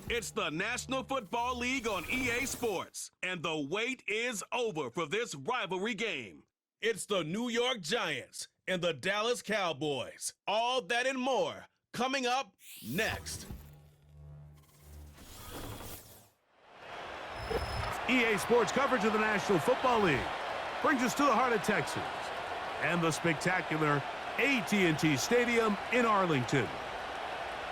It's the National Football League on EA Sports, and the wait is over for this rivalry game. It's the New York Giants and the Dallas Cowboys. All that and more coming up next. EA Sports coverage of the National Football League brings us to the heart of Texas and the spectacular AT&T Stadium in Arlington.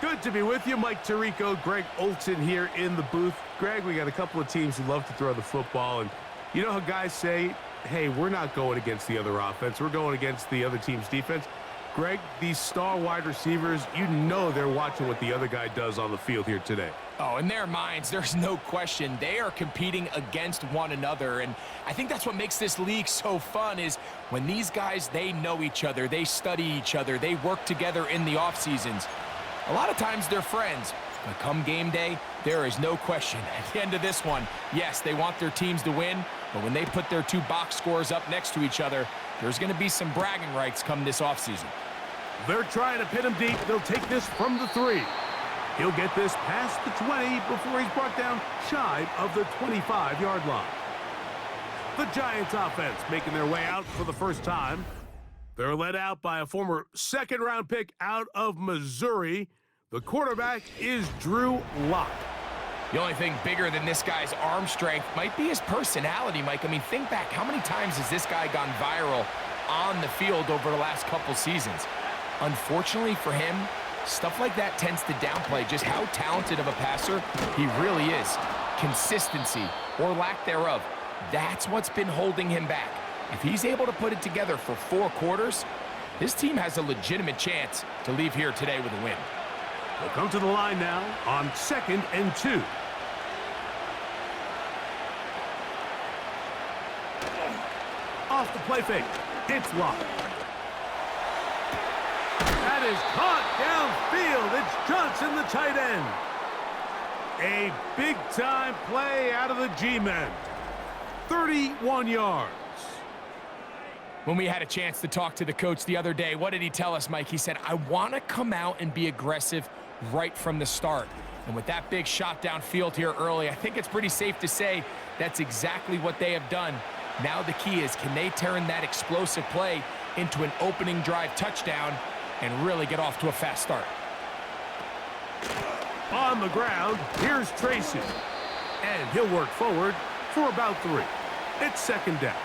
Good to be with you. Mike Tirico, Greg Olson here in the booth. Greg, we got a couple of teams who love to throw the football, and you know how guys say, hey, we're not going against the other offense. We're going against the other team's defense. Greg, these star wide receivers, you know they're watching what the other guy does on the field here today. Oh, in their minds, there's no question. They are competing against one another, and I think that's what makes this league so fun is when these guys, they know each other, they study each other, they work together in the off seasons. A lot of times they're friends, but come game day, there is no question. At the end of this one, yes, they want their teams to win, but when they put their two box scores up next to each other, there's going to be some bragging rights come this offseason. They're trying to pin him deep. They'll take this from the 3. He'll get this past the 20 before he's brought down shy of the 25-yard line. The Giants offense making their way out for the first time. They're led out by a former second-round pick out of Missouri. The quarterback is Drew Lock. The only thing bigger than this guy's arm strength might be his personality, Mike. I mean, think back. How many times has this guy gone viral on the field over the last couple seasons? Unfortunately for him, stuff like that tends to downplay just how talented of a passer he really is. Consistency, or lack thereof, that's what's been holding him back. If he's able to put it together for 4 quarters, this team has a legitimate chance to leave here today with a win. They'll come to the line now on 2nd and 2. Off the play fake, it's Lock. That is caught downfield. It's Johnson, the tight end. A big-time play out of the G-men. 31 yards. When we had a chance to talk to the coach the other day, what did he tell us, Mike? He said, I want to come out and be aggressive right from the start. And with that big shot downfield here early, I think it's pretty safe to say that's exactly what they have done. Now the key is, can they turn that explosive play into an opening drive touchdown and really get off to a fast start? On the ground, here's Tracy. And he'll work forward for about 3. It's 2nd down.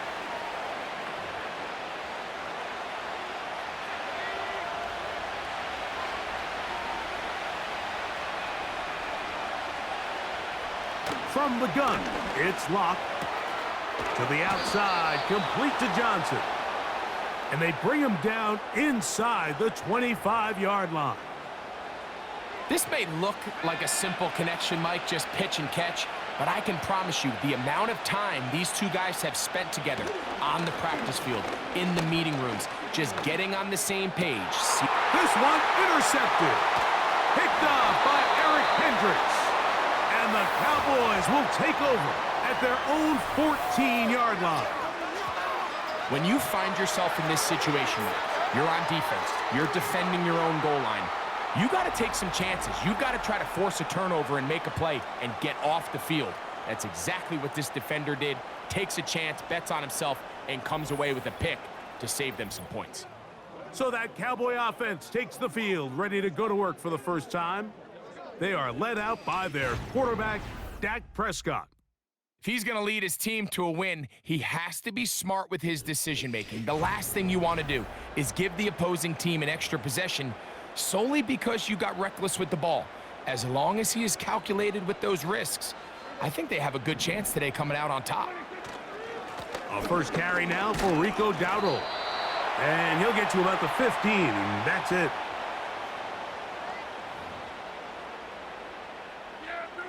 From the gun, it's Lock. To the outside, complete to Johnson. And they bring him down inside the 25-yard line. This may look like a simple connection, Mike, just pitch and catch, but I can promise you the amount of time these two guys have spent together on the practice field, in the meeting rooms, just getting on the same page. This one intercepted. Picked off by Eric Hendricks. And the Cowboys will take over at their own 14-yard line. When you find yourself in this situation, you're on defense, you're defending your own goal line, you got to take some chances. You got to try to force a turnover and make a play and get off the field. That's exactly what this defender did. Takes a chance, bets on himself, and comes away with a pick to save them some points. So that Cowboy offense takes the field, ready to go to work for the first time. They are led out by their quarterback, Dak Prescott. If he's going to lead his team to a win, he has to be smart with his decision-making. The last thing you want to do is give the opposing team an extra possession solely because you got reckless with the ball. As long as he is calculated with those risks, I think they have a good chance today coming out on top. A first carry now for Rico Dowdle. And he'll get to about the 15, and that's it.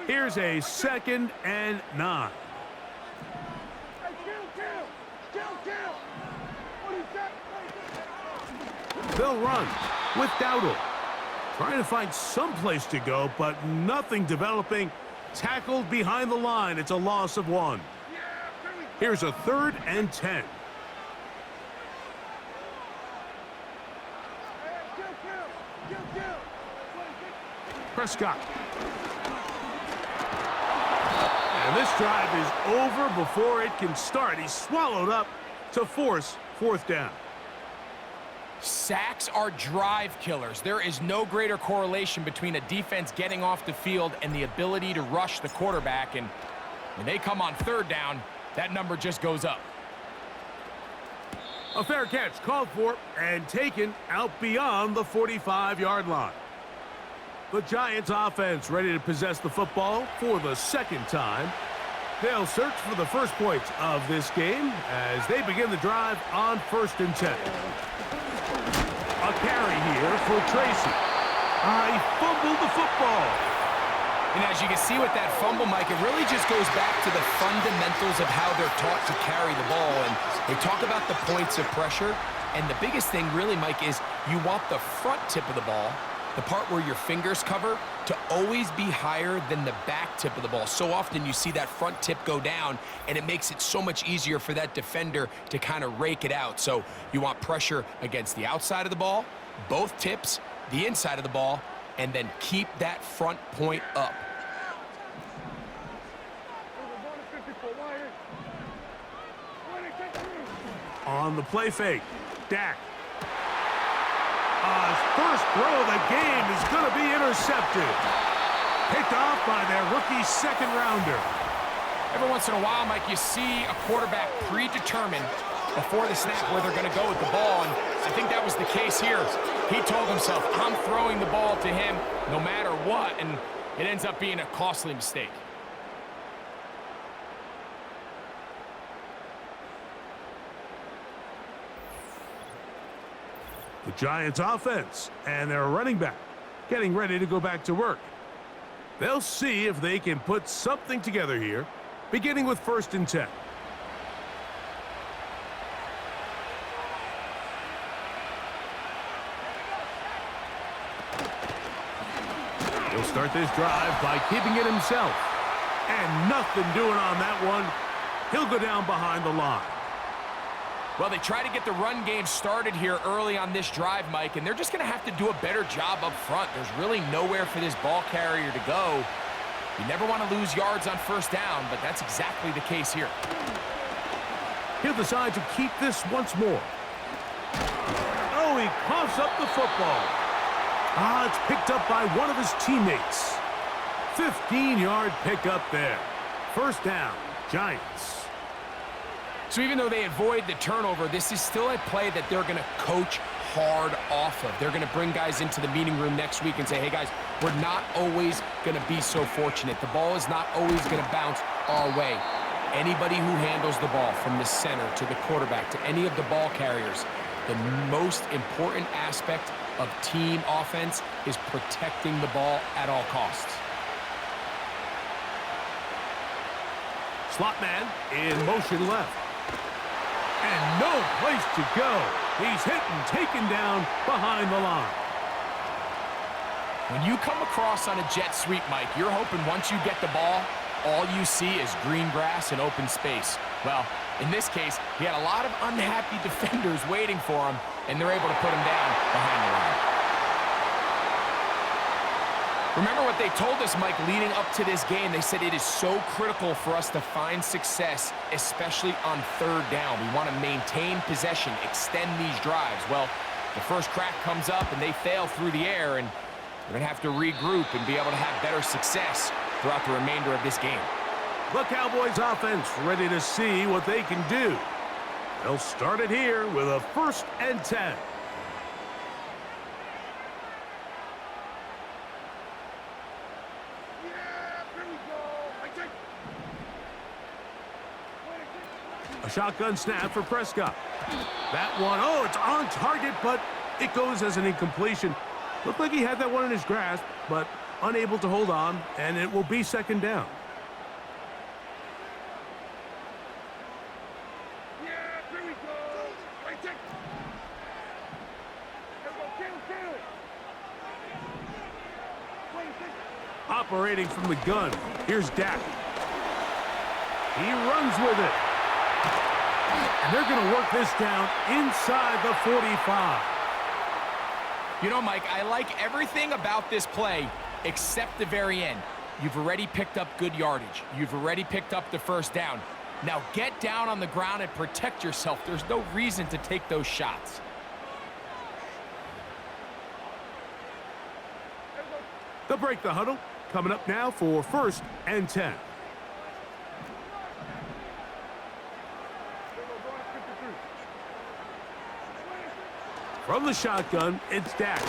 Here's a 2nd and 9. They'll run with Dowdle. Trying to find some place to go, but nothing developing. Tackled behind the line. It's a loss of 1. Here's a 3rd and 10. Prescott. And this drive is over before it can start. He's swallowed up to force fourth down. Sacks are drive killers. There is no greater correlation between a defense getting off the field and the ability to rush the quarterback. And when they come on third down, that number just goes up. A fair catch called for and taken out beyond the 45-yard line. The Giants offense ready to possess the football for the second time. They'll search for the first points of this game as they begin the drive on 1st and 10. A carry here for Tracy. He fumbled the football. And as you can see with that fumble, Mike, it really just goes back to the fundamentals of how they're taught to carry the ball. And they talk about the points of pressure. And the biggest thing really, Mike, is you want the front tip of the ball, the part where your fingers cover, to always be higher than the back tip of the ball. So often you see that front tip go down, and it makes it so much easier for that defender to kind of rake it out. So you want pressure against the outside of the ball, both tips, the inside of the ball, and then keep that front point up. On the play fake, Dak. First throw of the game is going to be intercepted. Picked off by their rookie second-rounder. Every once in a while, Mike, you see a quarterback predetermined before the snap where they're going to go with the ball, and I think that was the case here. He told himself, I'm throwing the ball to him no matter what, and it ends up being a costly mistake. The Giants offense and their running back getting ready to go back to work. They'll see if they can put something together here, beginning with 1st and 10. He'll start this drive by keeping it himself. And nothing doing on that one. He'll go down behind the line. Well, they try to get the run game started here early on this drive, Mike, and they're just going to have to do a better job up front. There's really nowhere for this ball carrier to go. You never want to lose yards on 1st down, but that's exactly the case here. He'll decide to keep this once more. Oh, he coughs up the football. It's picked up by one of his teammates. 15-yard pickup there. 1st down, Giants. So even though they avoid the turnover, this is still a play that they're going to coach hard off of. They're going to bring guys into the meeting room next week and say, hey, guys, we're not always going to be so fortunate. The ball is not always going to bounce our way. Anybody who handles the ball from the center to the quarterback to any of the ball carriers, the most important aspect of team offense is protecting the ball at all costs. Slot man in motion left. And no place to go. He's hit and taken down behind the line. When you come across on a jet sweep, Mike, you're hoping once you get the ball, all you see is green grass and open space. Well, in this case, he had a lot of unhappy defenders waiting for him, and they're able to put him down behind the line. Remember what they told us, Mike, leading up to this game. They said it is so critical for us to find success, especially on 3rd down. We want to maintain possession, extend these drives. Well, the first crack comes up, and they fail through the air, and they're going to have to regroup and be able to have better success throughout the remainder of this game. The Cowboys offense ready to see what they can do. They'll start it here with a 1st and 10. A shotgun snap for Prescott. That one, it's on target, but it goes as an incompletion. Looked like he had that one in his grasp, but unable to hold on, and it will be 2nd down. Operating from the gun, here's Dak. He runs with it. And they're going to work this down inside the 45. You know, Mike, I like everything about this play except the very end. You've already picked up good yardage. You've already picked up the first down. Now get down on the ground and protect yourself. There's no reason to take those shots. They'll break the huddle. Coming up now for 1st and 10. From the shotgun, it's Dak.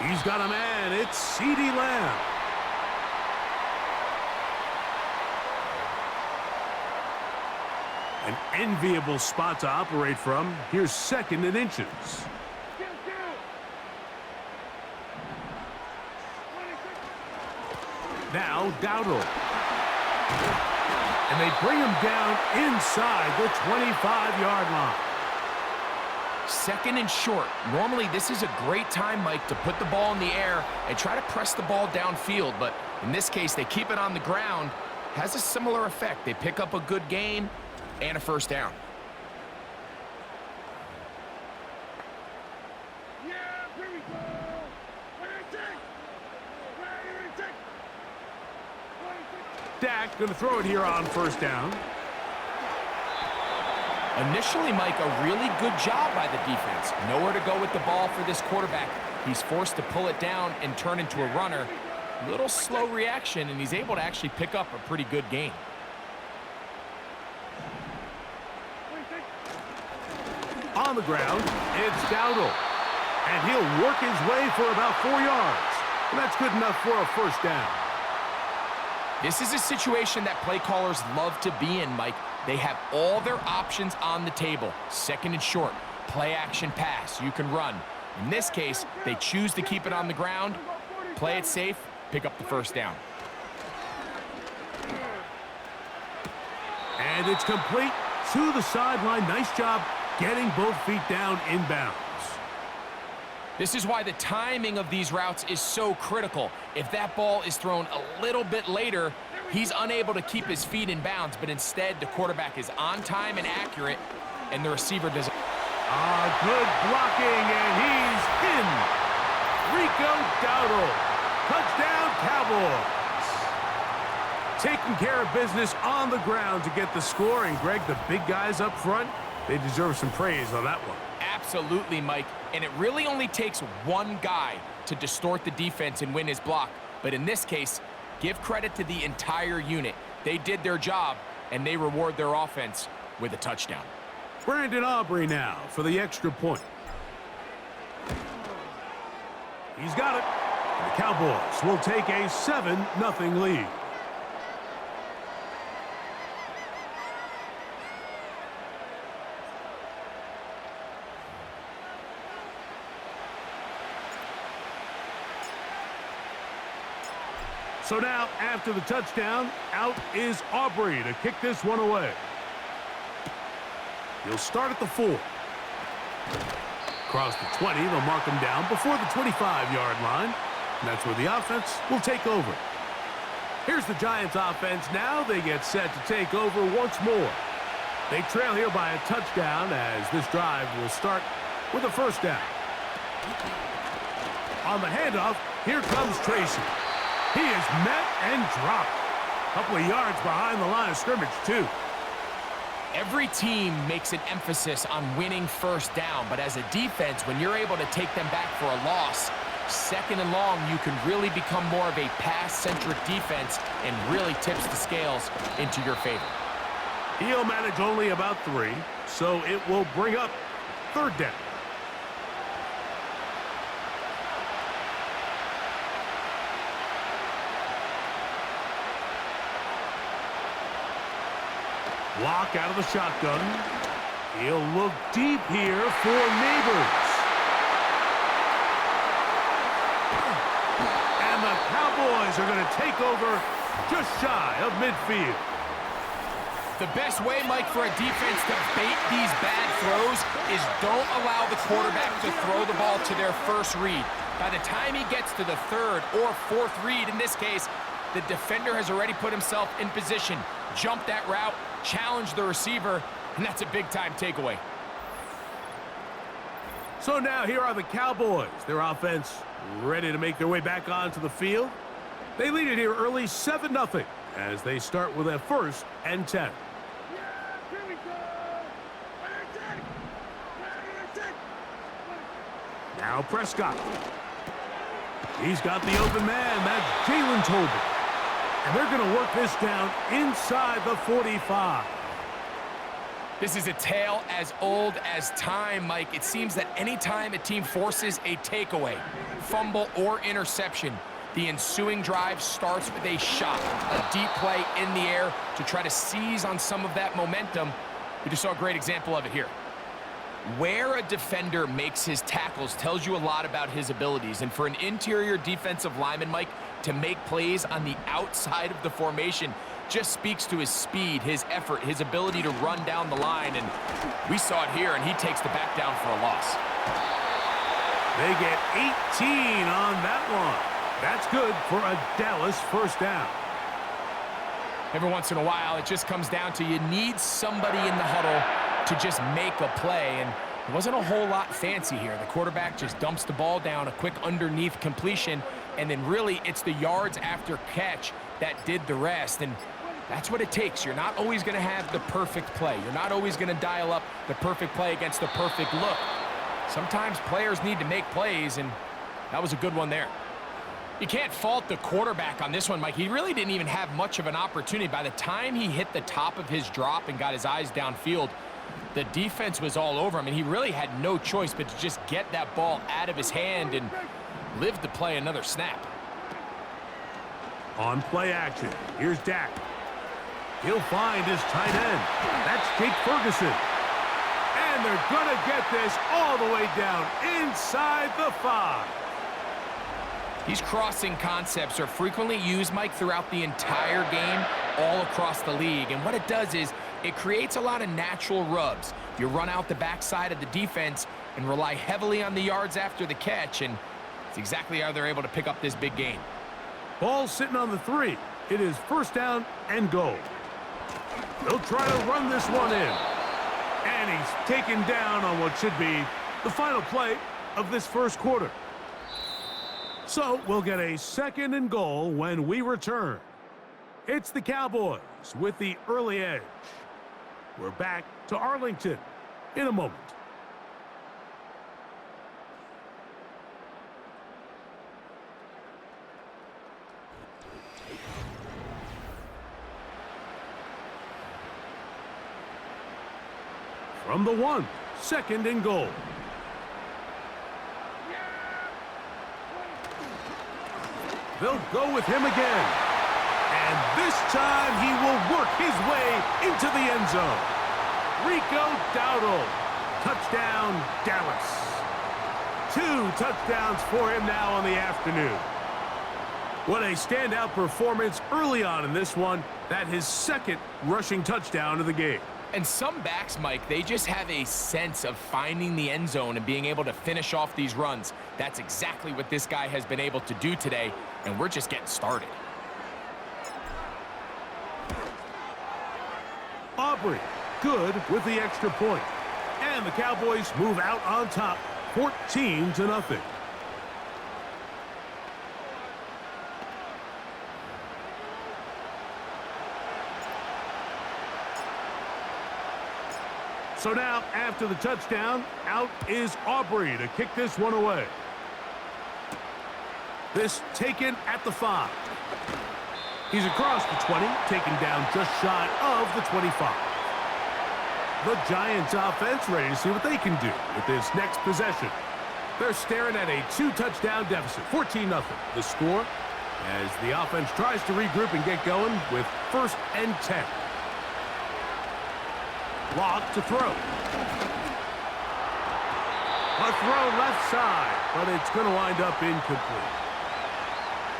He's got a man. It's CeeDee Lamb. An enviable spot to operate from. Here's 2nd and inches. Now DAL. And they bring him down inside the 25-yard line. 2nd and short. Normally, this is a great time, Mike, to put the ball in the air and try to press the ball downfield. But in this case, they keep it on the ground. Has a similar effect. They pick up a good gain and a first down. Dak going to throw it here on 1st down. Initially, Mike, a really good job by the defense. Nowhere to go with the ball for this quarterback. He's forced to pull it down and turn into a runner. Little slow reaction, and he's able to actually pick up a pretty good gain. On the ground, it's DAL. And he'll work his way for about 4 yards. And that's good enough for a first down. This is a situation that play callers love to be in, Mike. They have all their options on the table. 2nd and short, play action pass, you can run. In this case, they choose to keep it on the ground, play it safe, pick up the first down. And it's complete to the sideline. Nice job getting both feet down inbounds. This is why the timing of these routes is so critical. If that ball is thrown a little bit later, he's unable to keep his feet in bounds, but instead the quarterback is on time and accurate, and the receiver doesn't. Good blocking, and he's in. Rico Dowdle. Touchdown, Cowboys. Taking care of business on the ground to get the score, and Greg, the big guys up front, they deserve some praise on that one. Absolutely, Mike. And it really only takes one guy to distort the defense and win his block. But in this case, give credit to the entire unit. They did their job, and they reward their offense with a touchdown. Brandon Aubrey now for the extra point. He's got it. And the Cowboys will take a 7-0 lead. So now, after the touchdown, out is Aubrey to kick this one away. He'll start at the 4. Across the 20, they'll mark him down before the 25-yard line. And that's where the offense will take over. Here's the Giants offense now. They get set to take over once more. They trail here by a touchdown as this drive will start with a first down. On the handoff, here comes Tracy. He is met and dropped. A couple of yards behind the line of scrimmage, too. Every team makes an emphasis on winning first down, but as a defense, when you're able to take them back for a loss, 2nd and long, you can really become more of a pass-centric defense and really tips the scales into your favor. He'll manage only about 3, so it will bring up 3rd down. Block out of the shotgun. He'll look deep here for Neighbors. And the Cowboys are going to take over just shy of midfield. The best way, Mike, for a defense to bait these bad throws is don't allow the quarterback to throw the ball to their first read. By the time he gets to the 3rd or 4th read, in this case, the defender has already put himself in position, jump that route, challenge the receiver, and that's a big-time takeaway. So now here are the Cowboys. Their offense ready to make their way back onto the field. They lead it here early 7-0 as they start with a 1st and 10. Now Prescott. He's got the open man. That's Jalen Tolbert. And they're going to work this down inside the 45. This is a tale as old as time, Mike. It seems that anytime a team forces a takeaway, fumble, or interception, the ensuing drive starts with a shot, a deep play in the air to try to seize on some of that momentum. We just saw a great example of it here. Where a defender makes his tackles tells you a lot about his abilities. And for an interior defensive lineman, Mike, to make plays on the outside of the formation just speaks to his speed, his effort, his ability to run down the line. And we saw it here, and he takes the back down for a loss. They get 18 on that one. That's good for a Dallas 1st down. Every once in a while, it just comes down to you need somebody in the huddle to just make a play, and it wasn't a whole lot fancy here. The quarterback just dumps the ball down, a quick underneath completion, and then really it's the yards after catch that did the rest, and that's what it takes. You're not always going to have the perfect play. You're not always going to dial up the perfect play against the perfect look. Sometimes players need to make plays, and that was a good one there. You can't fault the quarterback on this one, Mike. He really didn't even have much of an opportunity. By the time he hit the top of his drop and got his eyes downfield, the defense was all over him, and he really had no choice but to just get that ball out of his hand and live to play another snap. On play action, here's Dak. He'll find his tight end. That's Jake Ferguson. And they're going to get this all the way down inside the 5. These crossing concepts are frequently used, Mike, throughout the entire game, all across the league. And what it does is it creates a lot of natural rubs. You run out the backside of the defense and rely heavily on the yards after the catch, and it's exactly how they're able to pick up this big gain. Ball sitting on the 3. It is 1st down and goal. They'll try to run this one in. And he's taken down on what should be the final play of this 1st quarter. So we'll get a 2nd and goal when we return. It's the Cowboys with the early edge. We're back to Arlington in a moment. From the 1, 2nd and goal. They'll go with him again. And this time he will work his way into the end zone. Rico Dowdle. Touchdown, Dallas. 2 touchdowns for him now on the afternoon. What a standout performance early on in this one. That his 2nd rushing touchdown of the game. And some backs, Mike, they just have a sense of finding the end zone and being able to finish off these runs. That's exactly what this guy has been able to do today, and we're just getting started. Aubrey, good with the extra point. And the Cowboys move out on top, 14-0. So now, after the touchdown, out is Aubrey to kick this one away. This taken at the 5. He's across the 20, taken down just shy of the 25. The Giants offense ready to see what they can do with this next possession. They're staring at a 2-touchdown deficit, 14-0. The score as the offense tries to regroup and get going with 1st and 10. Lock to throw. A throw left side, but it's going to wind up incomplete.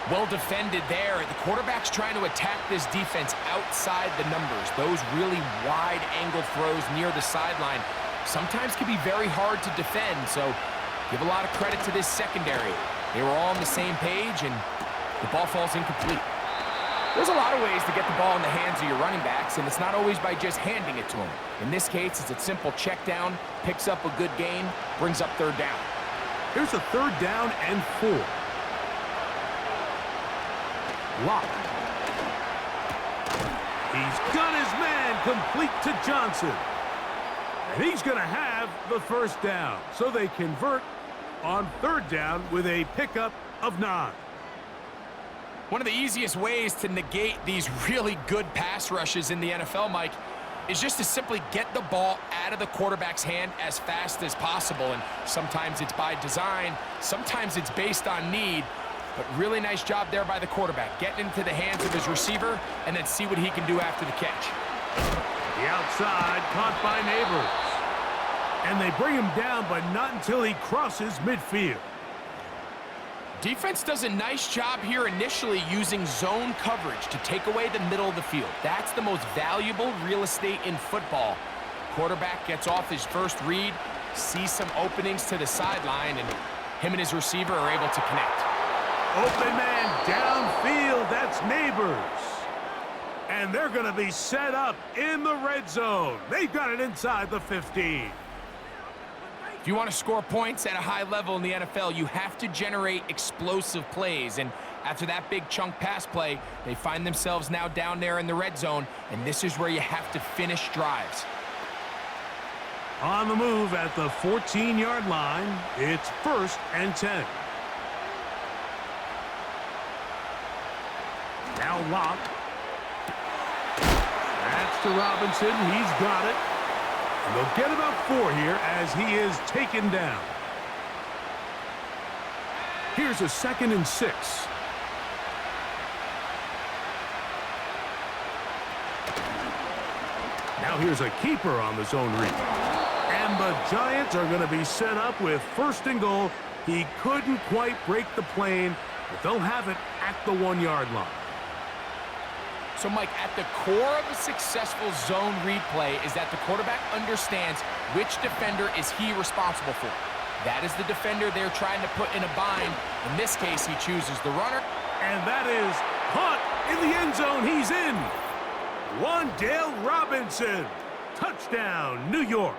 Well defended there. The quarterback's trying to attack this defense outside the numbers. Those really wide angle throws near the sideline sometimes can be very hard to defend, so give a lot of credit to this secondary. They were all on the same page, and the ball falls incomplete. There's a lot of ways to get the ball in the hands of your running backs, and it's not always by just handing it to them. In this case, it's a simple check down, picks up a good gain, brings up 3rd down. Here's a 3rd down and 4. Lock. He's got his man complete to Johnson. And he's going to have the first down. So they convert on third down with a pickup of 9. One of the easiest ways to negate these really good pass rushes in the NFL, Mike, is just to simply get the ball out of the quarterback's hand as fast as possible. And sometimes it's by design, sometimes it's based on need. But really nice job there by the quarterback, getting into the hands of his receiver and then see what he can do after the catch. The outside caught by Neighbors. And they bring him down, but not until he crosses midfield. Defense does a nice job here initially using zone coverage to take away the middle of the field. That's the most valuable real estate in football. Quarterback gets off his first read, sees some openings to the sideline, and him and his receiver are able to connect. Open man downfield, that's Neighbors. And they're going to be set up in the red zone. They've got it inside the 15. If you want to score points at a high level in the NFL, you have to generate explosive plays. And after that big chunk pass play, they find themselves now down there in the red zone, and this is where you have to finish drives. On the move at the 14-yard line, it's 1st and 10. Now Lock. That's to Robinson. He's got it. And they'll get about 4 here as he is taken down. Here's a 2nd and 6. Now here's a keeper on the zone read. And the Giants are going to be set up with 1st and goal. He couldn't quite break the plane, but they'll have it at the 1-yard line. So, Mike, at the core of a successful zone read play is that the quarterback understands which defender is he responsible for. That is the defender they're trying to put in a bind. In this case, he chooses the runner. And that is caught in the end zone. He's in. Wan'Dale Robinson. Touchdown, New York.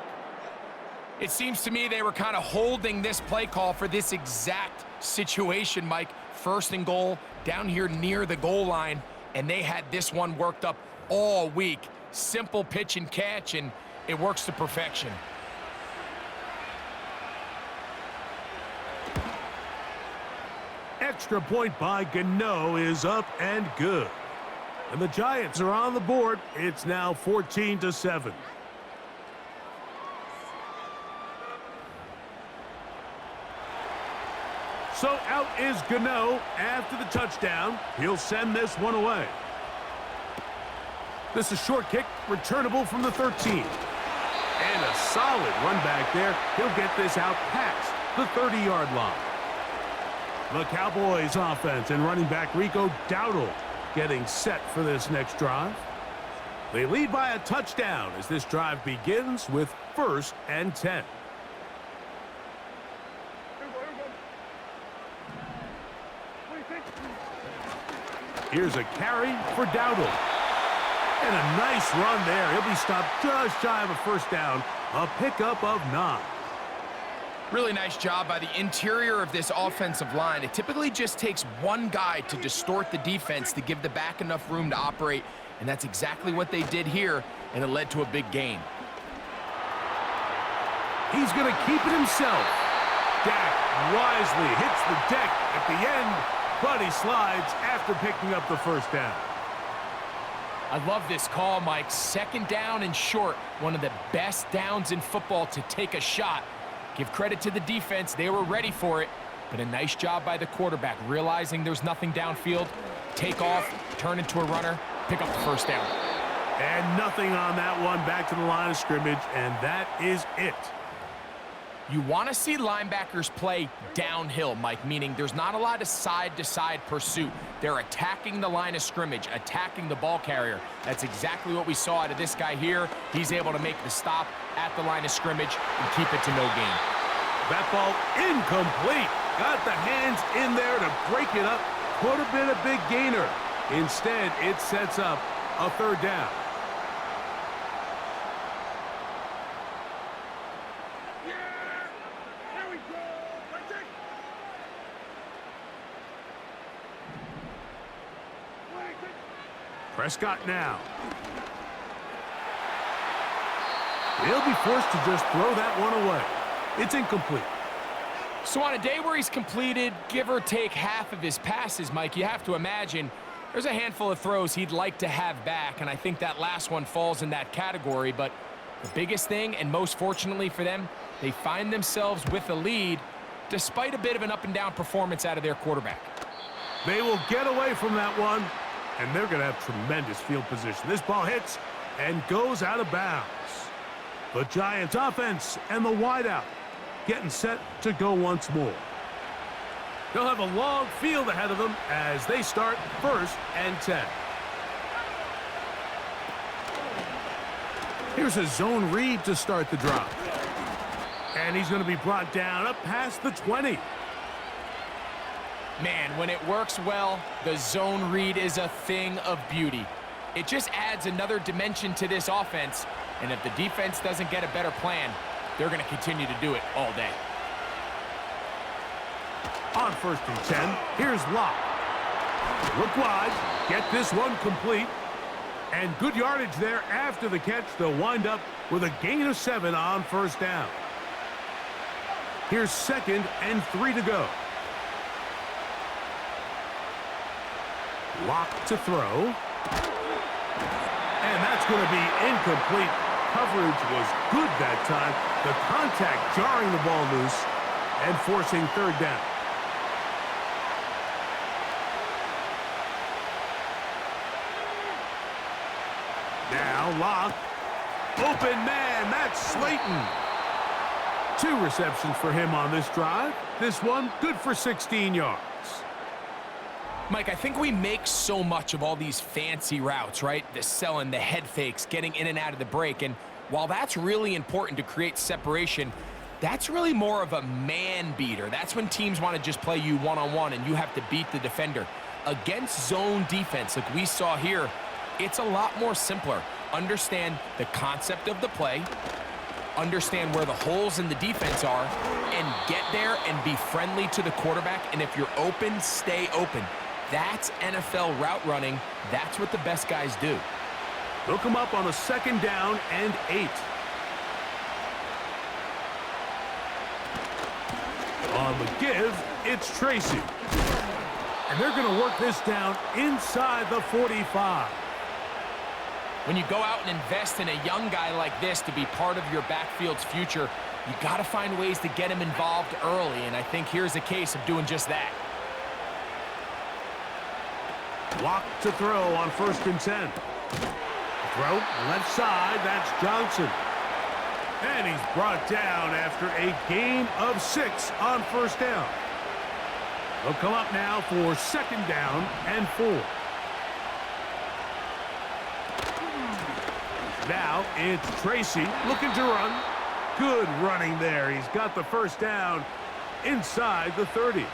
It seems to me they were kind of holding this play call for this exact situation, Mike. 1st and goal, down here near the goal line. And they had this one worked up all week. Simple pitch and catch, and it works to perfection. Extra point by Gano is up and good. And the Giants are on the board. It's now 14-7. So out is Gano after the touchdown. He'll send this one away. This is short kick, returnable from the 13. And a solid run back there. He'll get this out past the 30-yard line. The Cowboys offense and running back Rico Dowdle getting set for this next drive. They lead by a touchdown as this drive begins with 1st and 10. Here's a carry for Dowdle. And a nice run there. He'll be stopped just shy of a 1st down. A pickup of 9. Really nice job by the interior of this offensive line. It typically just takes one guy to distort the defense to give the back enough room to operate. And that's exactly what they did here, and it led to a big gain. He's going to keep it himself. Dak wisely hits the deck at the end, but he slides after picking up the 1st down. I love this call, Mike. 2nd down and short. One of the best downs in football to take a shot. Give credit to the defense. They were ready for it. But a nice job by the quarterback, realizing there's nothing downfield. Take off, turn into a runner, pick up the 1st down. And nothing on that one, back to the line of scrimmage, and that is it. You want to see linebackers play downhill, Mike, meaning there's not a lot of side-to-side pursuit. They're attacking the line of scrimmage, attacking the ball carrier. That's exactly what we saw out of this guy here. He's able to make the stop at the line of scrimmage and keep it to no gain. That ball incomplete. Got the hands in there to break it up. Could have been a big gainer. Instead, it sets up a 3rd down. Prescott now. He'll be forced to just throw that one away. It's incomplete. So on a day where he's completed, give or take half of his passes, Mike, you have to imagine there's a handful of throws he'd like to have back, and I think that last one falls in that category. But the biggest thing, and most fortunately for them, they find themselves with a lead despite a bit of an up-and-down performance out of their quarterback. They will get away from that one, and they're going to have tremendous field position. This ball hits and goes out of bounds. The Giants offense and the wideout getting set to go once more. They'll have a long field ahead of them as they start 1st and 10. Here's a zone read to start the drive. And he's going to be brought down up past the 20. Man, when it works well, the zone read is a thing of beauty. It just adds another dimension to this offense, and if the defense doesn't get a better plan, they're going to continue to do it all day. On 1st and 10, here's Locke. Look wide, get this one complete, and good yardage there after the catch. They'll wind up with a gain of 7 on 1st down. Here's 2nd and 3 to go. Locke to throw. And that's going to be incomplete. Coverage was good that time. The contact jarring the ball loose and forcing 3rd down. Now Locke. Open man, that's Slayton. 2 receptions for him on this drive. This one good for 16 yards. Mike, I think we make so much of all these fancy routes, right? The selling, the head fakes, getting in and out of the break. And while that's really important to create separation, that's really more of a man beater. That's when teams want to just play you one-on-one and you have to beat the defender. Against zone defense, like we saw here, it's a lot more simpler. Understand the concept of the play, understand where the holes in the defense are, and get there and be friendly to the quarterback. And if you're open, stay open. That's NFL route running. That's what the best guys do. Look him up on a 2nd down and 8. On the give, it's Tracy. And they're going to work this down inside the 45. When you go out and invest in a young guy like this to be part of your backfield's future, you got to find ways to get him involved early, and I think here's a case of doing just that. Locke to throw on 1st and 10. Throw left side, that's Johnson. And he's brought down after a gain of 6 on 1st down. They'll come up now for 2nd down and 4. Now it's Tracy looking to run. Good running there. He's got the 1st down inside the 30.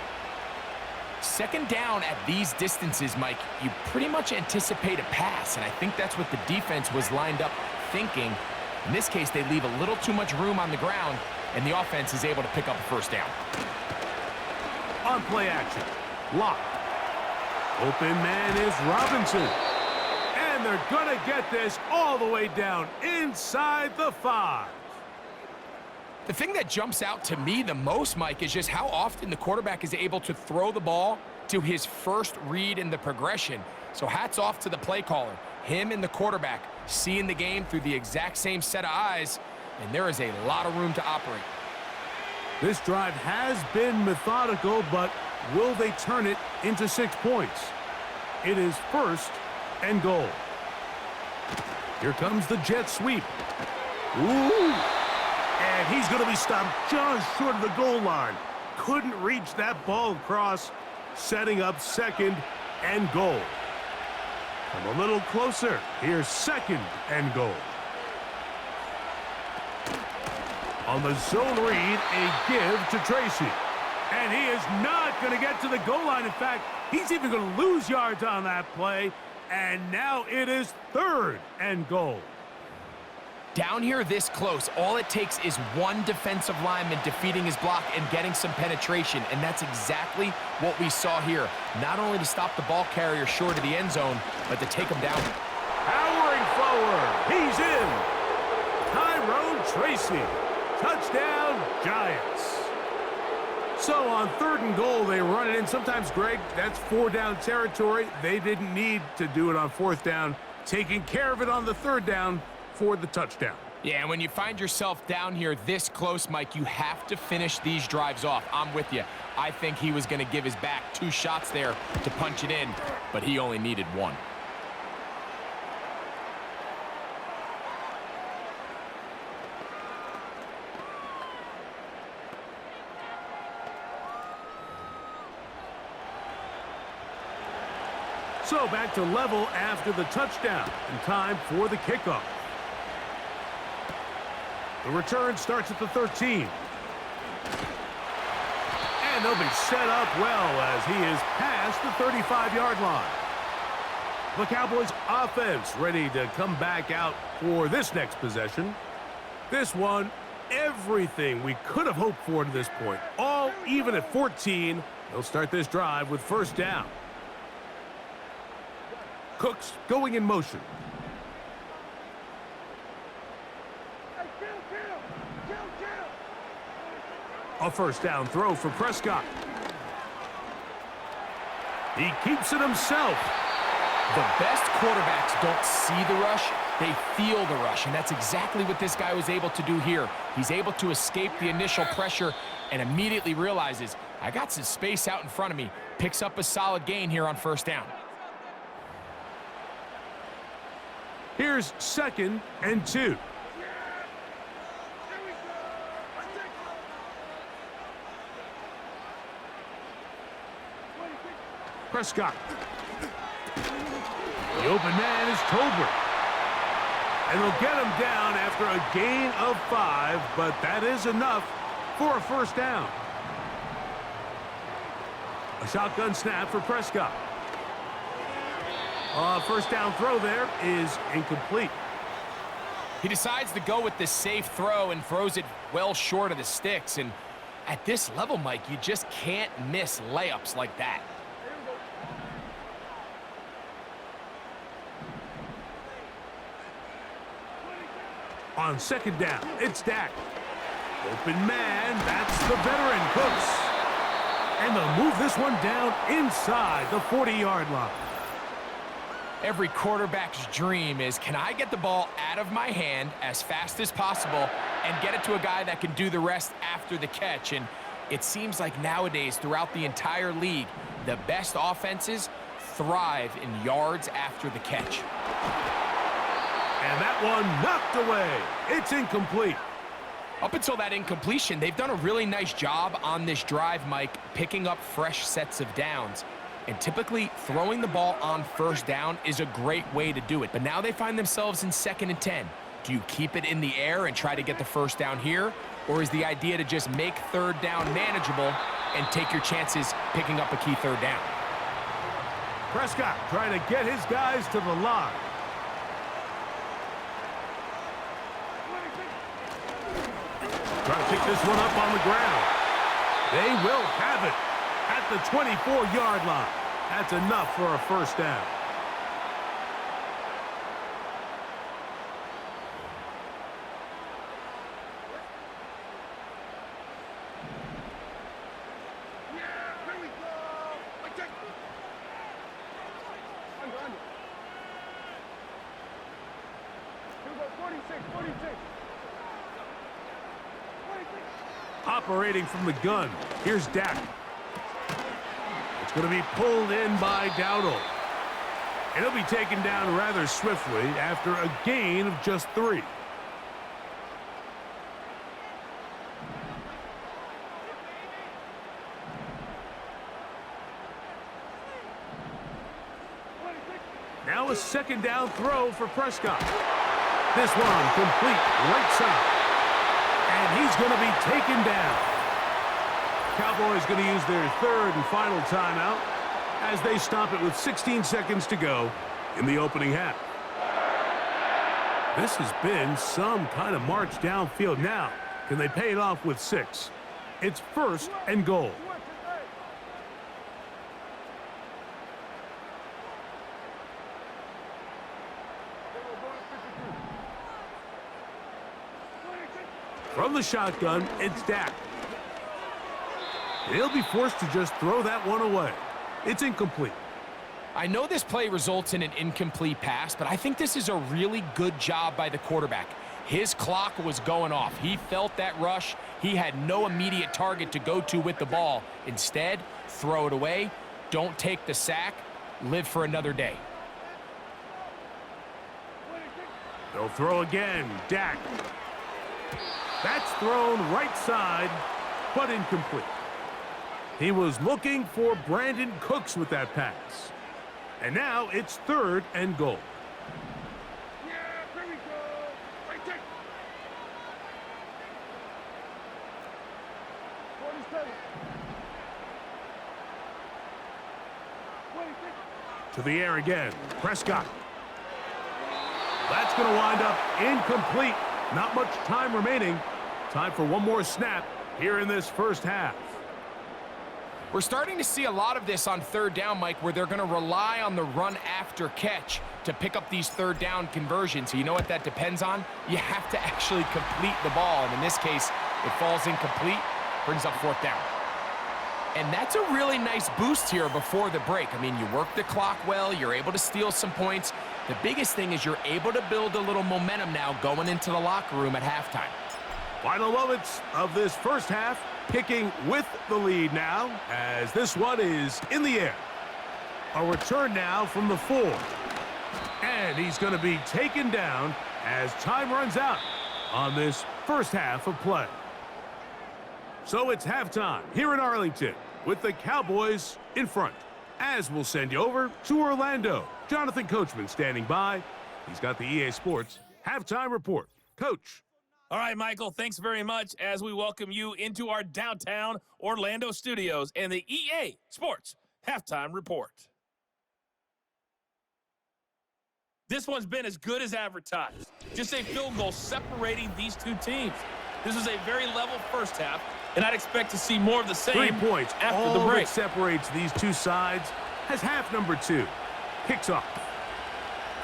2nd down at these distances, Mike, you pretty much anticipate a pass, and I think that's what the defense was lined up thinking. In this case, they leave a little too much room on the ground, and the offense is able to pick up a 1st down. On play action, Locke. Open man is Robinson. And they're going to get this all the way down inside the 5. The thing that jumps out to me the most, Mike, is just how often the quarterback is able to throw the ball to his first read in the progression. So hats off to the play caller. Him and the quarterback seeing the game through the exact same set of eyes, and there is a lot of room to operate. This drive has been methodical, but will they turn it into 6 points? It is 1st and goal. Here comes the jet sweep. Ooh! And he's going to be stopped just short of the goal line. Couldn't reach that ball across, setting up 2nd and goal. Come a little closer. Here's 2nd and goal. On the zone read, a give to Tracy. And he is not going to get to the goal line. In fact, he's even going to lose yards on that play. And now it is 3rd and goal. Down here this close, all it takes is one defensive lineman defeating his block and getting some penetration, and that's exactly what we saw here. Not only to stop the ball carrier short of the end zone, but to take him down. Powering forward, he's in. Tyrone Tracy, touchdown, Giants. So on 3rd and goal, they run it in. Sometimes, Greg, that's 4-down territory. They didn't need to do it on 4th down, taking care of it on the 3rd down for the touchdown. Yeah, and when you find yourself down here this close, Mike, you have to finish these drives off. I'm with you. I think he was going to give his back 2 shots there to punch it in, but he only needed 1. So back to level after the touchdown, and time for the kickoff. The return starts at the 13. And they'll be set up well as he is past the 35-yard line. The Cowboys offense ready to come back out for this next possession. This one, everything we could have hoped for to this point. All even at 14. They'll start this drive with 1st down. Cooks going in motion. A 1st down throw for Prescott. He keeps it himself. The best quarterbacks don't see the rush, they feel the rush, and that's exactly what this guy was able to do here. He's able to escape the initial pressure and immediately realizes, I got some space out in front of me. Picks up a solid gain here on 1st down. Here's 2nd and 2. Prescott. The open man is Tolbert. And they'll get him down after a gain of 5, but that is enough for a 1st down. A shotgun snap for Prescott. 1st down throw there is incomplete. He decides to go with the safe throw and throws it well short of the sticks. And at this level, Mike, you just can't miss layups like that. On 2nd down, it's Dak. Open man, that's the veteran Cooks. And they'll move this one down inside the 40-yard line. Every quarterback's dream is, can I get the ball out of my hand as fast as possible and get it to a guy that can do the rest after the catch? And it seems like nowadays, throughout the entire league, the best offenses thrive in yards after the catch. And that one knocked away. It's incomplete. Up until that incompletion, they've done a really nice job on this drive, Mike, picking up fresh sets of downs. And typically, throwing the ball on 1st down is a great way to do it. But now they find themselves in 2nd and 10. Do you keep it in the air and try to get the 1st down here? Or is the idea to just make 3rd down manageable and take your chances picking up a key 3rd down? Prescott trying to get his guys to the line. Trying to pick this one up on the ground. They will have it at the 24-yard line. That's enough for a 1st down. Operating from the gun, here's Dak. It's going to be pulled in by Dowdle. And he'll be taken down rather swiftly after a gain of just 3. Now a 2nd down throw for Prescott. This one complete right side. And he's going to be taken down. Cowboys going to use their 3rd and final timeout as they stop it with 16 seconds to go in the opening half. This has been some kind of march downfield now. Can they pay it off with 6? It's 1st and goal. From the shotgun, it's Dak. He'll be forced to just throw that one away. It's incomplete. I know this play results in an incomplete pass, but I think this is a really good job by the quarterback. His clock was going off. He felt that rush. He had no immediate target to go to with the ball. Instead, throw it away. Don't take the sack. Live for another day. They'll throw again. Dak. That's thrown right side, but incomplete. He was looking for Brandon Cooks with that pass. And now it's 3rd and goal. Yeah, there we go. Right there. 47. 26. To the air again. Prescott. That's going to wind up incomplete. Not much time remaining. Time for one more snap here in this first half. We're starting to see a lot of this on 3rd down, Mike, where they're going to rely on the run after catch to pick up these 3rd down conversions. So you know what that depends on? You have to actually complete the ball. And in this case, it falls incomplete, brings up 4th down. And that's a really nice boost here before the break. I mean, you work the clock well, you're able to steal some points. The biggest thing is you're able to build a little momentum now going into the locker room at halftime. Final moments of this first half, picking with the lead now, as this one is in the air. A return now from the 4. And he's going to be taken down as time runs out on this first half of play. So it's halftime here in Arlington with the Cowboys in front. As we'll send you over to Orlando. Jonathan Coachman standing by. He's got the EA Sports halftime report. Coach. All right, Michael, thanks very much as we welcome you into our downtown Orlando studios and the EA Sports halftime report. This one's been as good as advertised. Just a field goal separating these two teams. This is a very level first half, and I'd expect to see more of the same 3 points. after All the break. that separates these two sides has half number 2. Kicks off.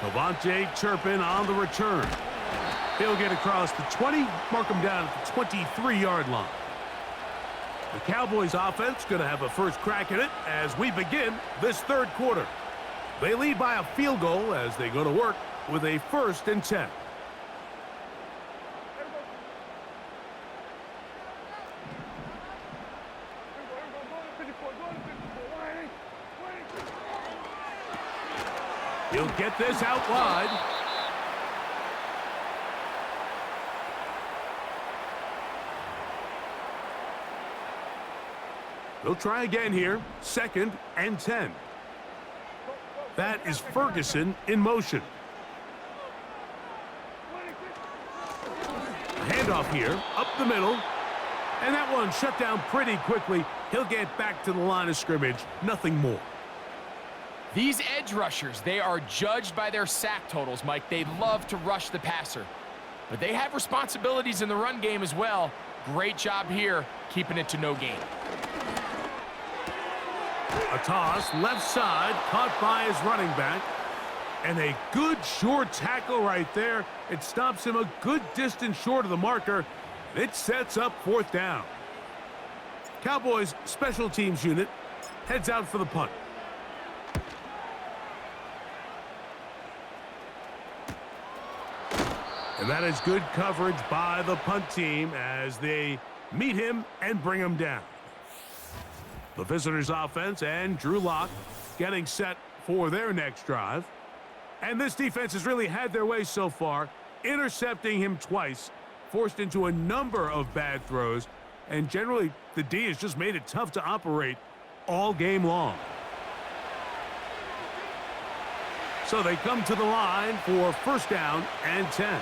Cavante Turpin on the return. He'll get across the 20, mark him down at the 23-yard line. The Cowboys offense going to have a first crack at it as we begin this 3rd quarter. They lead by a field goal as they go to work with a 1st and 10. He'll get this out wide. They'll try again here. 2nd and 10. That is Ferguson in motion. Handoff here, up the middle. And that one shut down pretty quickly. He'll get back to the line of scrimmage. Nothing more. These edge rushers, they are judged by their sack totals, Mike. They love to rush the passer. But they have responsibilities in the run game as well. Great job here, keeping it to no gain. A toss, left side, caught by his running back. And a good short tackle right there. It stops him a good distance short of the marker. It sets up 4th down. Cowboys special teams unit heads out for the punt. And that is good coverage by the punt team as they meet him and bring him down. The visitors' offense and Drew Lock getting set for their next drive. And this defense has really had their way so far, intercepting him twice, forced into a number of bad throws, and generally the D has just made it tough to operate all game long. So they come to the line for 1st down and 10.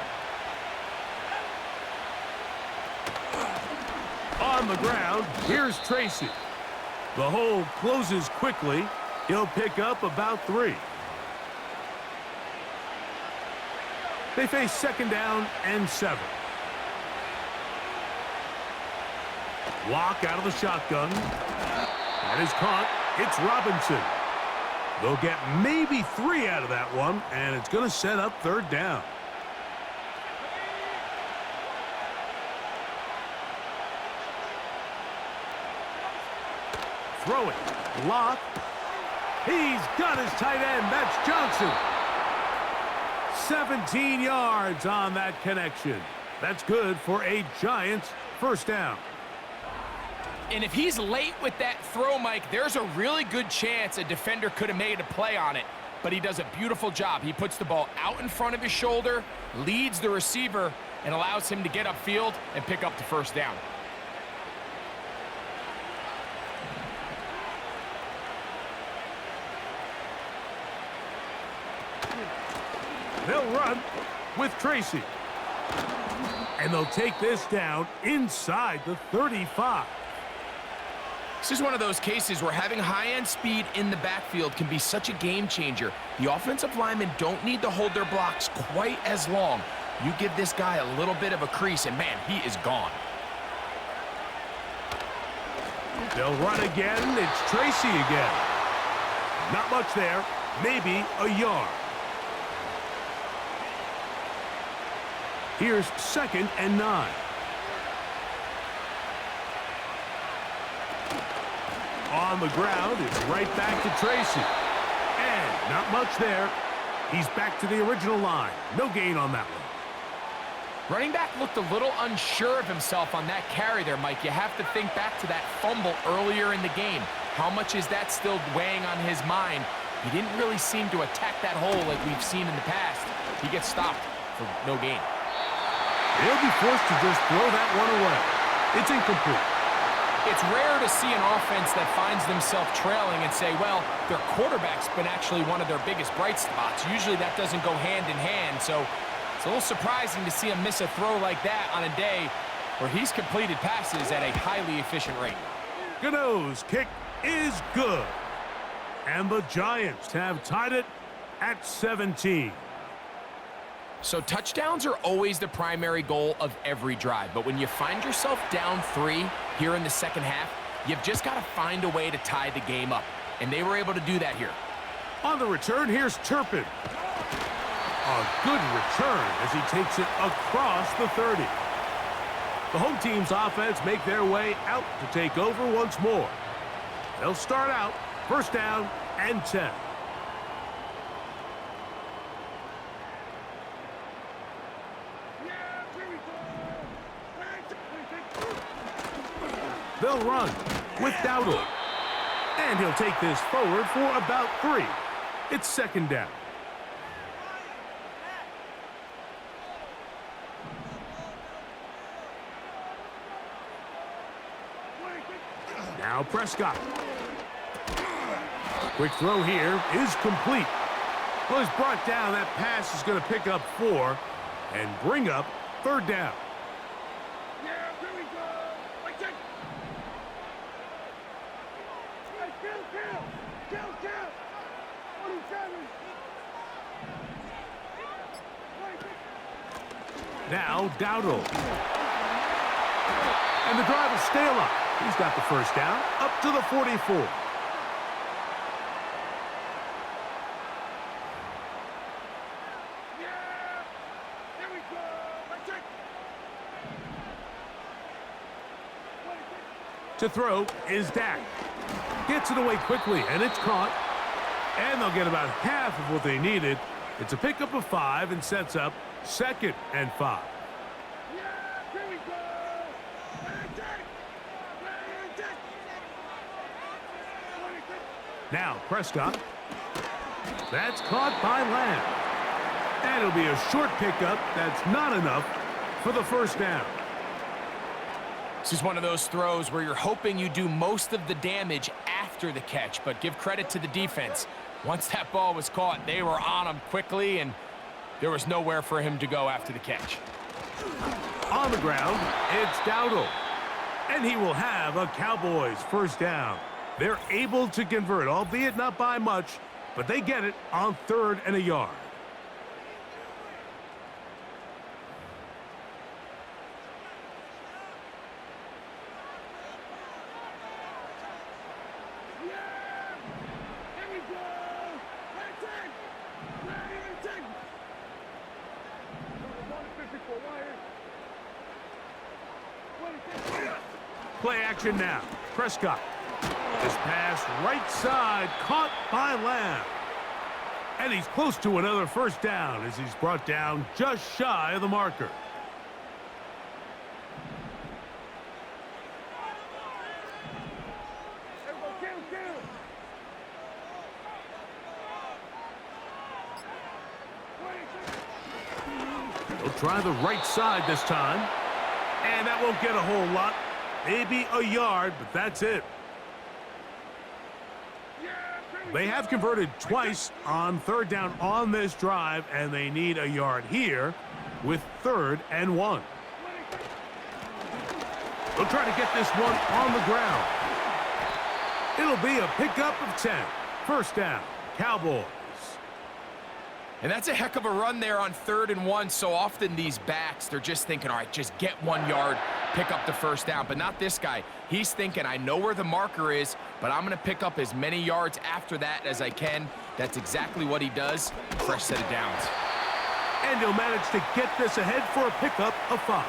On the ground, here's Tracy. The hole closes quickly. He'll pick up about 3. They face 2nd down and 7. Lock out of the shotgun. That is caught. It's Robinson. They'll get maybe 3 out of that one, and it's going to set up 3rd down. Throw it. Lock. He's got his tight end. That's Johnson. 17 yards on that connection. That's good for a Giants 1st down. And if he's late with that throw, Mike, there's a really good chance a defender could have made a play on it. But he does a beautiful job. He puts the ball out in front of his shoulder, leads the receiver, and allows him to get upfield and pick up the 1st down. They'll run with Tracy. And they'll take this down inside the 35. This is one of those cases where having high-end speed in the backfield can be such a game changer. The offensive linemen don't need to hold their blocks quite as long. You give this guy a little bit of a crease, and man, he is gone. They'll run again. It's Tracy again. Not much there. Maybe a yard. Here's 2nd and 9. On the ground, it's right back to Tracy. And not much there. He's back to the original line. No gain on that one. Running back looked a little unsure of himself on that carry there, Mike. You have to think back to that fumble earlier in the game. How much is that still weighing on his mind? He didn't really seem to attack that hole like we've seen in the past. He gets stopped for no gain. They'll be forced to just throw that one away. It's incomplete. It's rare to see an offense that finds themselves trailing and say, well, their quarterback's been actually one of their biggest bright spots. Usually that doesn't go hand in hand, so it's a little surprising to see him miss a throw like that on a day where he's completed passes at a highly efficient rate. Gano's kick is good. And the Giants have tied it at 17. So touchdowns are always the primary goal of every drive, but when you find yourself down 3 here in the 2nd half, you've just got to find a way to tie the game up, and they were able to do that here. On the return, here's Turpin. A good return as he takes it across the 30. The home team's offense make their way out to take over once more. They'll start out 1st down and 10. They'll run with Dowdle. And he'll take this forward for about 3. It's 2nd down. Now Prescott. Quick throw here is complete. Well, he's brought down. That pass is going to pick up 4 and bring up 3rd down. Now Dowdle. And the drive will stay alive. He's got the 1st down up to the 44. To throw is Dak. Gets it away quickly, and it's caught. And they'll get about half of what they needed. It's a pickup of 5 and sets up 2nd and 5. Now Prescott. That's caught by Lamb. And it'll be a short pickup. That's not enough for the 1st down. This is one of those throws where you're hoping you do most of the damage after the catch, but give credit to the defense. Once that ball was caught, they were on him quickly, and there was nowhere for him to go after the catch. On the ground, it's Dowdle. And he will have a Cowboys 1st down. They're able to convert, albeit not by much, but they get it on 3rd and a yard. Play action now. Prescott. This pass right side caught by Lamb. And he's close to another first down as he's brought down just shy of the marker. He'll try the right side this time. And that won't get a whole lot. Maybe a yard, but that's it. They have converted twice on third down on this drive, and they need a yard here with 3rd and 1. They'll try to get this one on the ground. It'll be a pickup of 10. First down, Cowboys. And that's a heck of a run there on 3rd and 1. So often these backs, they're just thinking, all right, just get 1 yard, pick up the first down. But not this guy. He's thinking, I know where the marker is, but I'm going to pick up as many yards after that as I can. That's exactly what he does. Fresh set of downs. And he'll manage to get this ahead for a pickup of 5.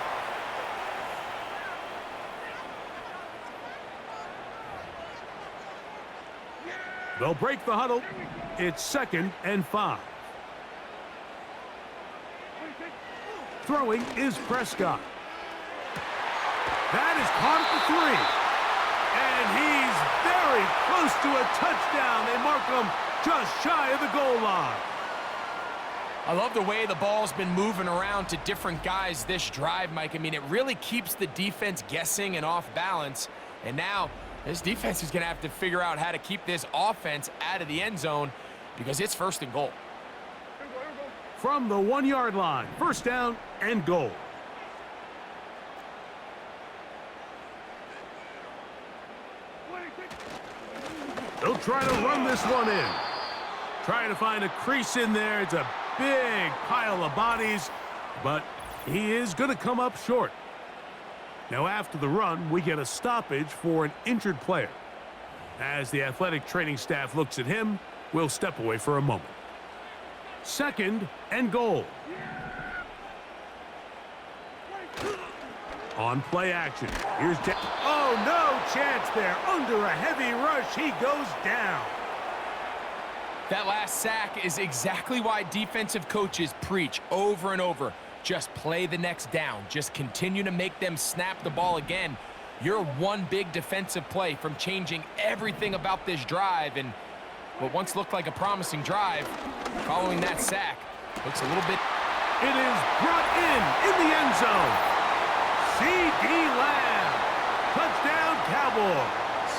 They'll break the huddle. It's 2nd and 5. Throwing is Prescott. That is caught at the 3. And he's very close to a touchdown. They mark him just shy of the goal line. I love the way the ball's been moving around to different guys this drive, Mike. I mean, it really keeps the defense guessing and off balance. And now this defense is going to have to figure out how to keep this offense out of the end zone because it's 1st and goal. From the 1 yard line, first down and goal. They'll try to run this one in. Trying to find a crease in there. It's a big pile of bodies, but he is going to come up short. Now after the run, we get a stoppage for an injured player. As the athletic training staff looks at him, we'll step away for a moment. 2nd and goal. On play action. Here's oh, no chance there. Under a heavy rush, he goes down. That last sack is exactly why defensive coaches preach over and over. Just play the next down. Just continue to make them snap the ball again. You're one big defensive play from changing everything about this drive, and what once looked like a promising drive, following that sack, looks a little bit. It is brought in the end zone. C.D. Lamb. Touchdown, Cowboys.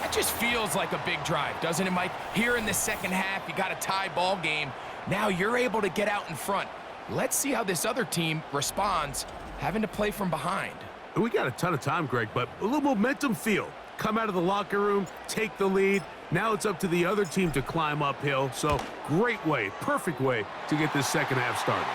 That just feels like a big drive, doesn't it, Mike? Here in the second half, you got a tie ball game. Now you're able to get out in front. Let's see how this other team responds, having to play from behind. We got a ton of time, Greg, but a little momentum feel. Come out of the locker room, take the lead. Now it's up to the other team to climb uphill. So great way, perfect way to get this second half started.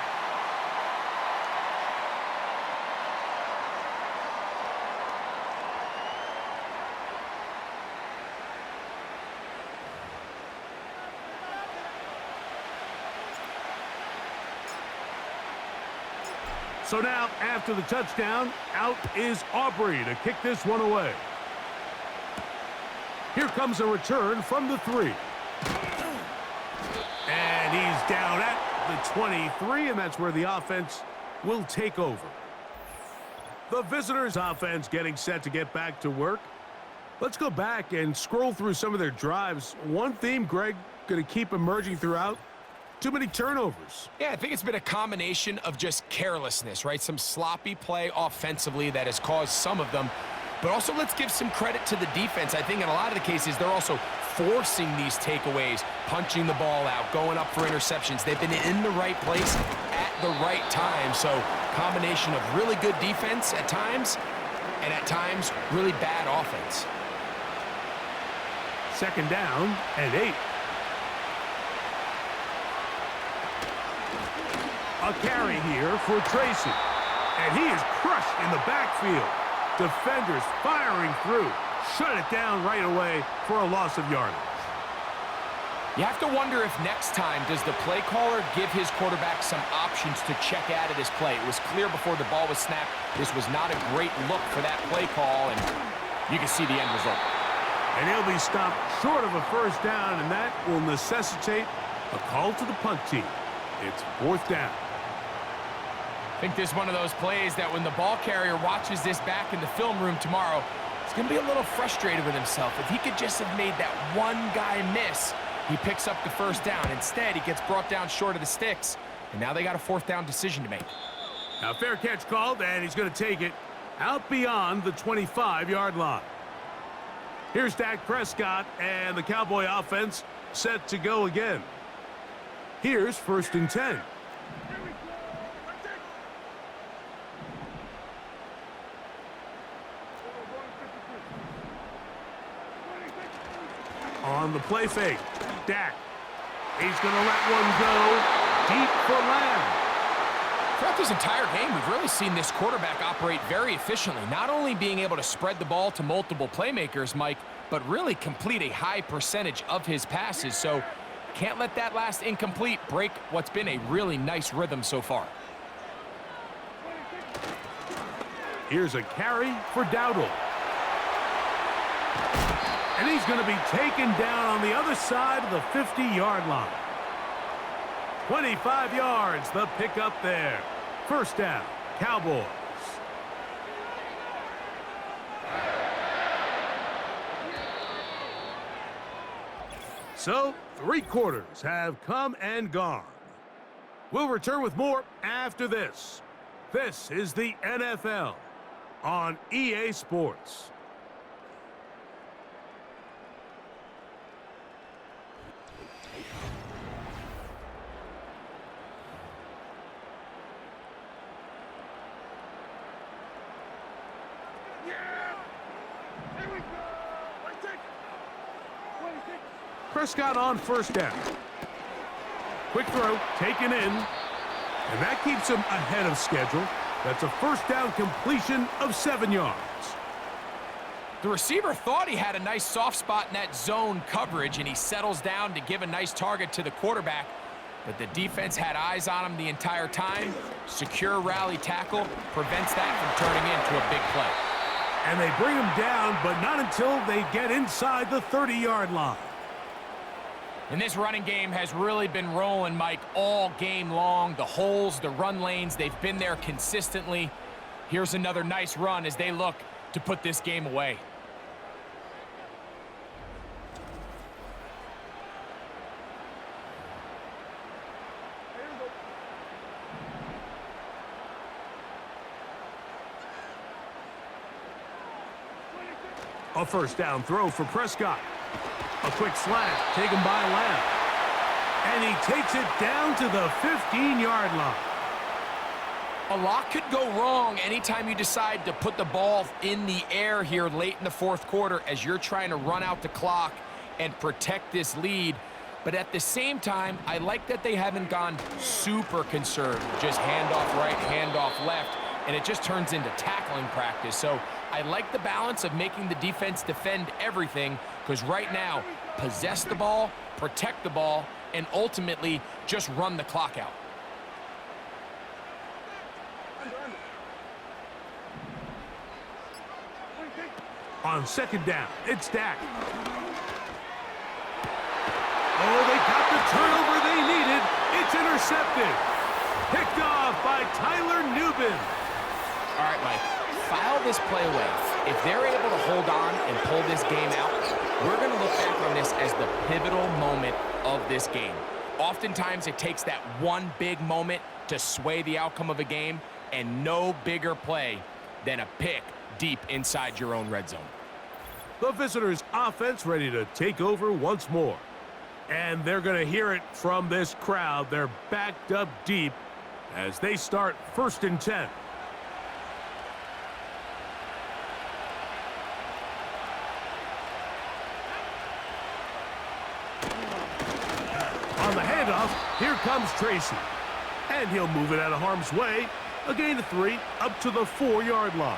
So now, after the touchdown, out is Aubrey to kick this one away. Here comes a return from the 3. And he's down at the 23, and that's where the offense will take over. The visitors' offense getting set to get back to work. Let's go back and scroll through some of their drives. One theme, Greg, going to keep emerging throughout. Too many turnovers. Yeah, I think it's been a combination of just carelessness, right? Some sloppy play offensively that has caused some of them. But also, let's give some credit to the defense. I think in a lot of the cases, they're also forcing these takeaways, punching the ball out, going up for interceptions. They've been in the right place at the right time. So, combination of really good defense at times, and at times, really bad offense. 2nd down and 8. A carry here for Tracy. And he is crushed in the backfield. Defenders firing through. Shut it down right away for a loss of yardage. You have to wonder if next time does the play caller give his quarterback some options to check out of this play. It was clear before the ball was snapped. This was not a great look for that play call, and you can see the end result. And he'll be stopped short of a first down, and that will necessitate a call to the punt team. It's fourth down. I think this is one of those plays that when the ball carrier watches this back in the film room tomorrow, he's going to be a little frustrated with himself. If he could just have made that one guy miss, he picks up the first down. Instead, he gets brought down short of the sticks, and now they got a fourth down decision to make. Now, fair catch called, and he's going to take it out beyond the 25-yard line. Here's Dak Prescott, and the Cowboy offense set to go again. Here's 1st and 10. On the play fake, Dak. He's going to let one go deep for Lamb. Throughout this entire game, we've really seen this quarterback operate very efficiently, not only being able to spread the ball to multiple playmakers, Mike, but really complete a high percentage of his passes. So can't let that last incomplete break what's been a really nice rhythm so far. Here's a carry for Dowdle. And he's going to be taken down on the other side of the 50-yard line. 25 yards, the pickup there. First down, Cowboys. So, 3 quarters have come and gone. We'll return with more after this. This is the NFL on EA Sports. Prescott on first down. Quick throw, taken in, and that keeps him ahead of schedule. That's a first down completion of 7 yards. The receiver thought he had a nice soft spot in that zone coverage, and he settles down to give a nice target to the quarterback, but the defense had eyes on him the entire time. Secure rally tackle prevents that from turning into a big play. And they bring him down, but not until they get inside the 30-yard line. And this running game has really been rolling, Mike, all game long. The holes, the run lanes, they've been there consistently. Here's another nice run as they look to put this game away. A first down throw for Prescott. A quick slant taken by Lamb. And he takes it down to the 15-yard line. A lot could go wrong anytime you decide to put the ball in the air here late in the fourth quarter as you're trying to run out the clock and protect this lead. But at the same time, I like that they haven't gone super conservative. Just handoff right, handoff left, and it just turns into tackling practice. So I like the balance of making the defense defend everything, because right now, possess the ball, protect the ball, and ultimately just run the clock out. On second down, it's Dak. Oh, they got the turnover they needed. It's intercepted. Picked off by Tyler Nubin. All right, Mike, file this play away. If they're able to hold on and pull this game out, we're going to look back on this as the pivotal moment of this game. Oftentimes, it takes that one big moment to sway the outcome of a game, and no bigger play than a pick deep inside your own red zone. The visitors' offense ready to take over once more. And they're going to hear it from this crowd. They're backed up deep as they start 1st and 10. On the handoff, here comes Tracy. And he'll move it out of harm's way. A gain of 3 up to the 4-yard line.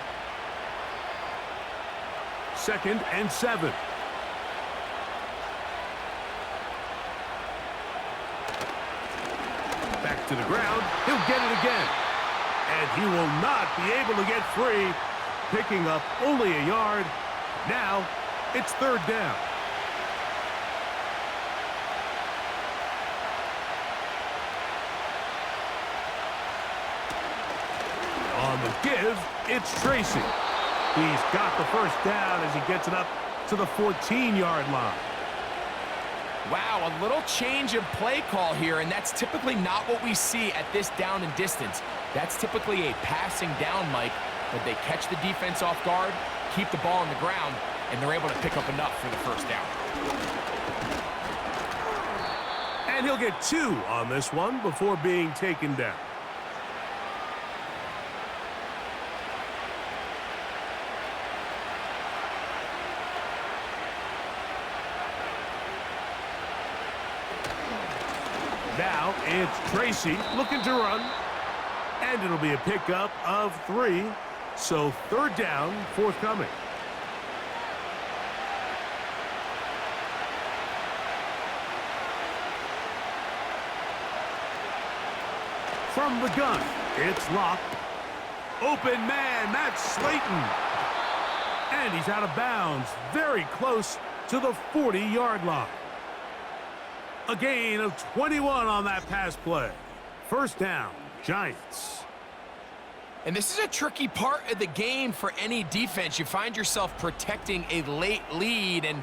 2nd and 7. to the ground. He'll get it again. And he will not be able to get free, picking up only a yard. Now, it's third down. On the give, it's Tracy. He's got the first down as he gets it up to the 14-yard line. Wow, a little change of play call here, and that's typically not what we see at this down and distance. That's typically a passing down, Mike, but they catch the defense off guard, keep the ball on the ground, and they're able to pick up enough for the first down. And he'll get 2 on this one before being taken down. Now it's Tracy looking to run, and it'll be a pickup of 3, so third down forthcoming. From the gun, it's Locke. Open man, that's Slayton. And he's out of bounds, very close to the 40-yard line. A gain of 21 on that pass play. First down, Giants. And this is a tricky part of the game for any defense. You find yourself protecting a late lead, and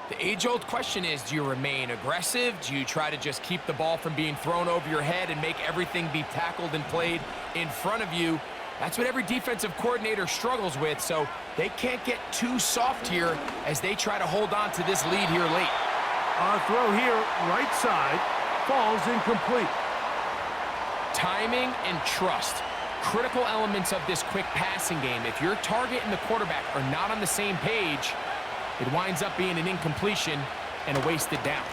the age-old question is, do you remain aggressive? Do you try to just keep the ball from being thrown over your head and make everything be tackled and played in front of you? That's what every defensive coordinator struggles with, so they can't get too soft here as they try to hold on to this lead here late. A throw here, right side, falls incomplete. Timing and trust, critical elements of this quick passing game. If your target and the quarterback are not on the same page, it winds up being an incompletion and a wasted down.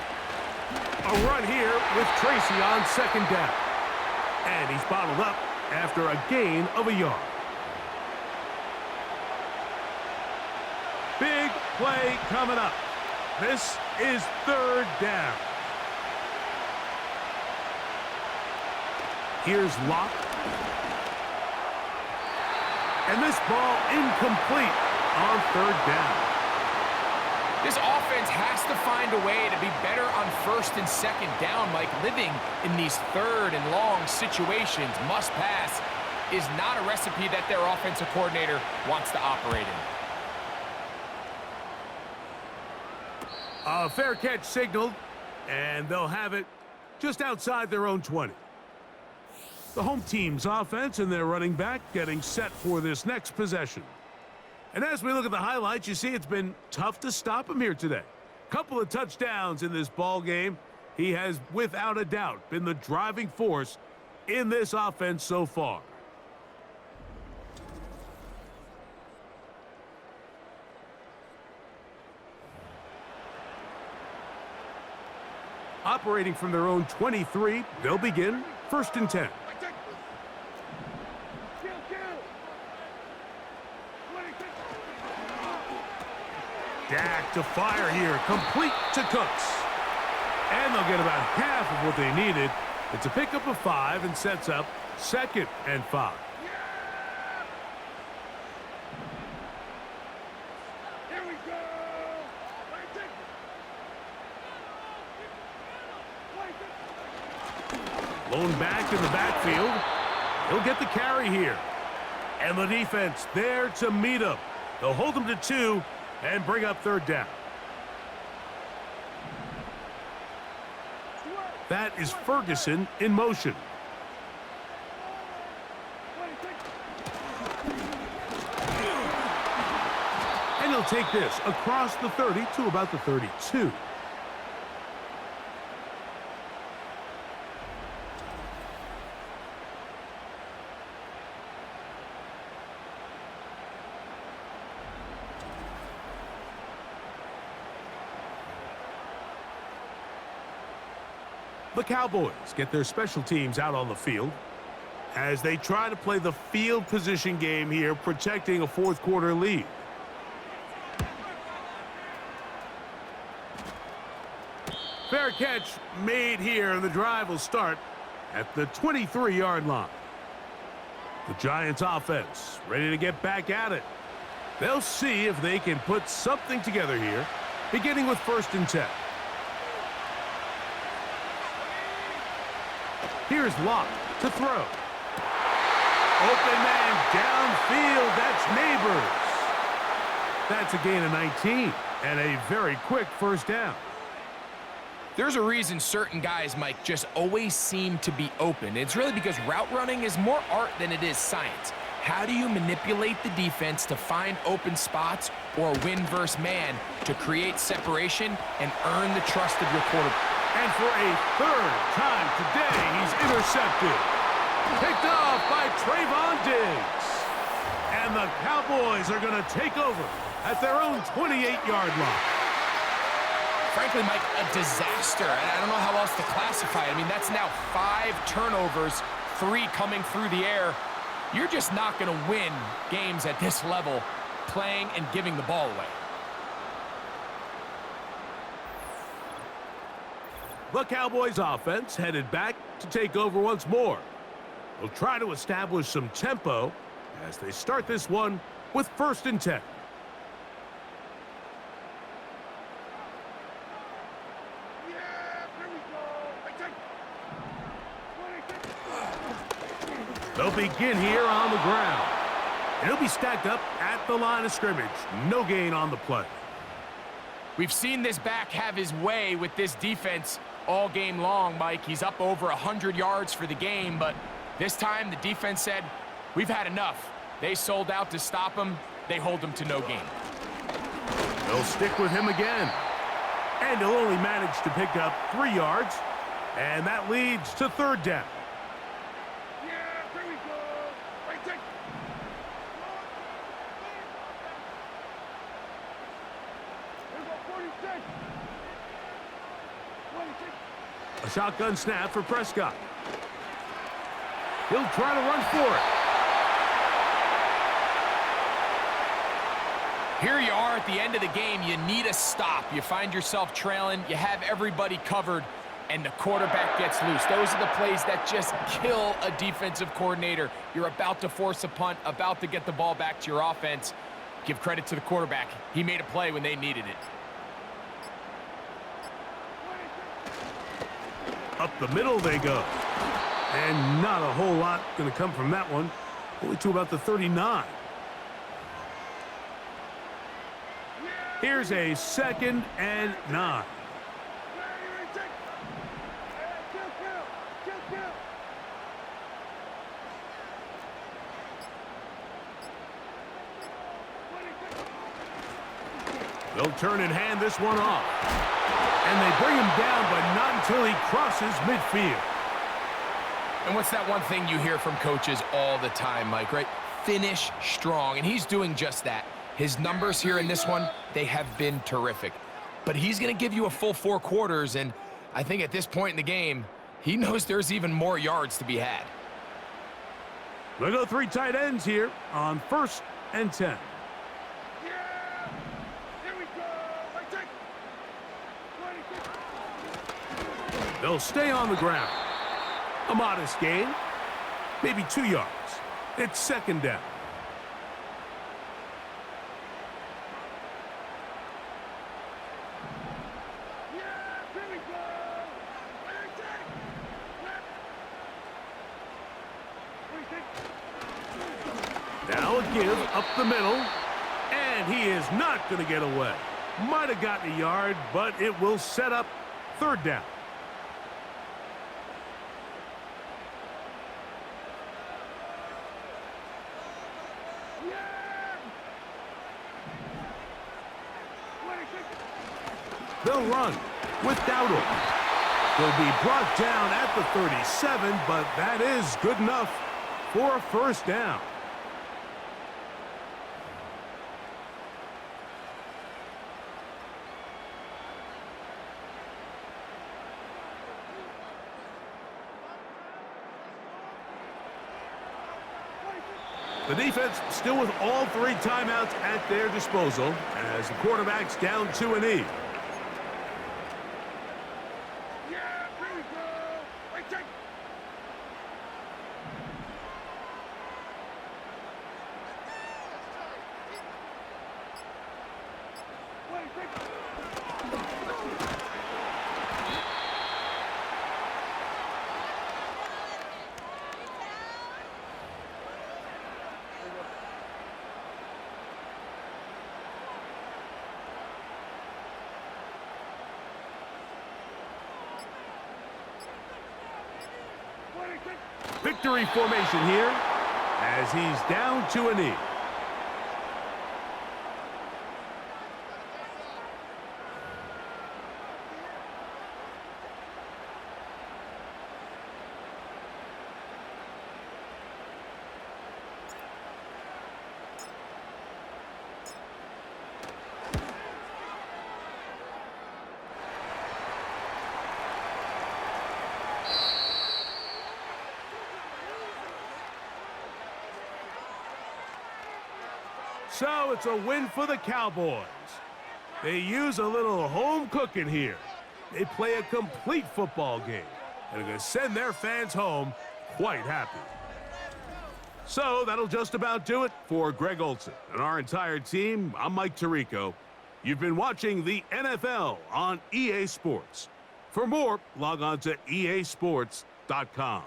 A run here with Tracy on second down. And he's bottled up after a gain of a yard. Big play coming up. This is third down. Here's Locke. And this ball incomplete on third down. This offense has to find a way to be better on first and second down, Mike. Living in these third and long situations, must pass, is not a recipe that their offensive coordinator wants to operate in. A fair catch signaled, and they'll have it just outside their own 20. The home team's offense and their running back getting set for this next possession. And as we look at the highlights, you see it's been tough to stop him here today. Couple of touchdowns in this ball game. He has, without a doubt, been the driving force in this offense so far. Operating from their own 23, they'll begin first and 10. Dak to fire here, complete to Cooks. And they'll get about half of what they needed. It's a pickup of 5 and sets up second and 5. Here we go. Lone back in the backfield. He'll get the carry here. And the defense there to meet him. They'll hold him to 2 and bring up third down. That is Ferguson in motion. And he'll take this across the 30 to about the 32. The Cowboys get their special teams out on the field as they try to play the field position game here, protecting a fourth quarter lead. Fair catch made here, and the drive will start at the 23-yard line. The Giants offense ready to get back at it. They'll see if they can put something together here, beginning with 1st and 10. Here's Locke to throw. Open man downfield. That's Neighbors. That's a gain of 19 and a very quick 1st down. There's a reason certain guys, Mike, just always seem to be open. It's really because route running is more art than it is science. How do you manipulate the defense to find open spots or win versus man to create separation and earn the trust of your quarterback? And for a 3rd time today, he's intercepted. Picked off by Trayvon Diggs. And the Cowboys are going to take over at their own 28-yard line. Frankly, Mike, a disaster. And I don't know how else to classify it. I mean, that's now 5 turnovers, 3 coming through the air. You're just not going to win games at this level playing and giving the ball away. The Cowboys offense headed back to take over once more. They'll try to establish some tempo as they start this one with 1st and 10. They'll begin here on the ground. And he'll be stacked up at the line of scrimmage. No gain on the play. We've seen this back have his way with this defense all game long, Mike. He's up over 100 yards for the game, but this time the defense said, we've had enough. They sold out to stop him. They hold him to no gain. They'll stick with him again. And he'll only manage to pick up 3 yards. And that leads to 3rd down. A shotgun snap for Prescott. He'll try to run for it. Here you are at the end of the game. You need a stop. You find yourself trailing. You have everybody covered, and the quarterback gets loose. Those are the plays that just kill a defensive coordinator. You're about to force a punt, about to get the ball back to your offense. Give credit to the quarterback. He made a play when they needed it. Up the middle they go. And not a whole lot going to come from that one. Only to about the 39. Here's a 2nd and 9. They'll turn and hand this one off. And they bring him down, but not until he crosses midfield. And what's that one thing you hear from coaches all the time, Mike, right? Finish strong, and he's doing just that. His numbers here in this one, they have been terrific. But he's going to give you a full 4 quarters, and I think at this point in the game, he knows there's even more yards to be had. They'll go 3 tight ends here on 1st and 10. They'll stay on the ground. A modest gain, maybe 2 yards. It's 2nd down. Now a give up the middle, and he is not going to get away. Might have gotten a yard, but it will set up 3rd down. They'll run with Dowdle. They'll be brought down at the 37, but that is good enough for a 1st down. The defense still with all 3 timeouts at their disposal as the quarterback's down to an E. Victory formation here as he's down to a knee. So it's a win for the Cowboys. They use a little home cooking here. They play a complete football game and are going to send their fans home quite happy. So that'll just about do it for Greg Olson and our entire team. I'm Mike Tirico. You've been watching the NFL on EA Sports. For more, log on to easports.com.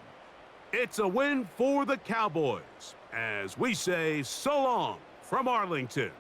It's a win for the Cowboys as we say so long from Arlington.